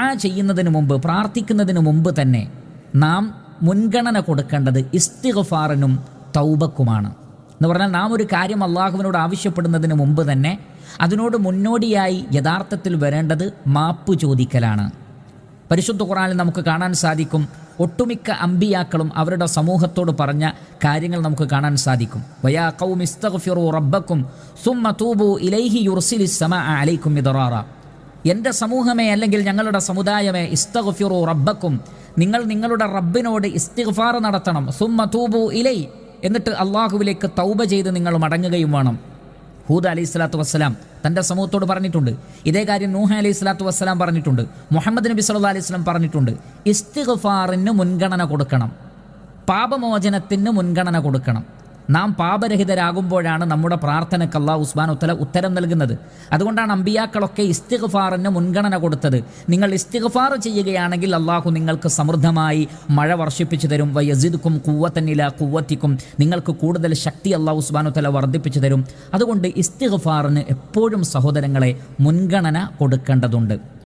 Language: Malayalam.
ദുആ ചെയ്യുന്നതിന് മുമ്പ്, പ്രാർത്ഥിക്കുന്നതിന് മുമ്പ് തന്നെ നാം മുൻഗണന കൊടുക്കേണ്ടത് ഇസ്തിഗ്ഫാറിനും തൗബക്കുമാണ്. എന്ന് പറഞ്ഞാൽ നാം ഒരു കാര്യം അള്ളാഹുവിനോട് ആവശ്യപ്പെടുന്നതിന് മുമ്പ് തന്നെ അതിനോട് മുന്നോടിയായി യഥാർത്ഥത്തിൽ വരേണ്ടത് മാപ്പ് ചോദിക്കലാണ്. പരിശുദ്ധ ഖുർആനിൽ നമുക്ക് കാണാൻ സാധിക്കും, ഒട്ടുമിക്ക അമ്പിയാക്കളും അവരുടെ സമൂഹത്തോട് പറഞ്ഞ കാര്യങ്ങൾ നമുക്ക് കാണാൻ സാധിക്കും. വയാ ഖൗമി ഇസ്തഗ്ഫിറൂ റബ്ബക്കും സുമ്മ തൂബൂ ഇലൈഹി യുർസിലിസ് സമാഅ അലൈക്കും മിദ്റാറ. എൻ്റെ സമൂഹമേ, അല്ലെങ്കിൽ ഞങ്ങളുടെ സമുദായമേ, ഇസ്തഗ്ഫിറൂ റബ്ബക്കും, നിങ്ങൾ നിങ്ങളുടെ റബ്ബിനോട് ഇസ്തിഗ്ഫാർ നടത്തണം. സുമ്മ തൂബൂ ഇലൈ, എന്നിട്ട് അള്ളാഹുവിലേക്ക് തൗബ ചെയ്ത് നിങ്ങൾ മടങ്ങുകയും വേണം. ഹൂദ് അലൈഹി സ്വലാത്തു വസ്സലാം തൻ്റെ സമൂഹത്തോട് പറഞ്ഞിട്ടുണ്ട്. ഇതേ കാര്യം നൂഹ് അലൈഹി സ്വലാത്തു വസ്സലാം പറഞ്ഞിട്ടുണ്ട്. മുഹമ്മദ് നബി സല്ലല്ലാഹു അലൈഹി വസല്ലം പറഞ്ഞിട്ടുണ്ട്. ഇസ്തിഗ്ഫാറിന് മുൻഗണന കൊടുക്കണം, പാപമോചനത്തിന് മുൻഗണന കൊടുക്കണം. നാം പാപരഹിതരാകുമ്പോഴാണ് നമ്മുടെ പ്രാർത്ഥനയ്ക്ക് അല്ലാഹു സുബ്ഹാനഹു വ തആല ഉത്തരം നൽകുന്നത്. അതുകൊണ്ടാണ് അമ്പിയാക്കളൊക്കെ ഇസ്തിഗ്ഫാറിന് മുൻഗണന കൊടുത്തത്. നിങ്ങൾ ഇസ്തിഗ്ഫാർ ചെയ്യുകയാണെങ്കിൽ അല്ലാഹു നിങ്ങൾക്ക് സമൃദ്ധമായി മഴ വർഷിപ്പിച്ചു തരും. വയസിദ്കും ഖുവ്വതൻ ഇലാ ഖുവ്വതികും, നിങ്ങൾക്ക് കൂടുതൽ ശക്തി അല്ലാഹു സുബ്ഹാനഹു വ തആല വർദ്ധിപ്പിച്ചു തരും. അതുകൊണ്ട് ഇസ്തിഗ്ഫാറിന് എപ്പോഴും സഹോദരങ്ങളെ മുൻഗണന കൊടുക്കേണ്ടതുണ്ട്.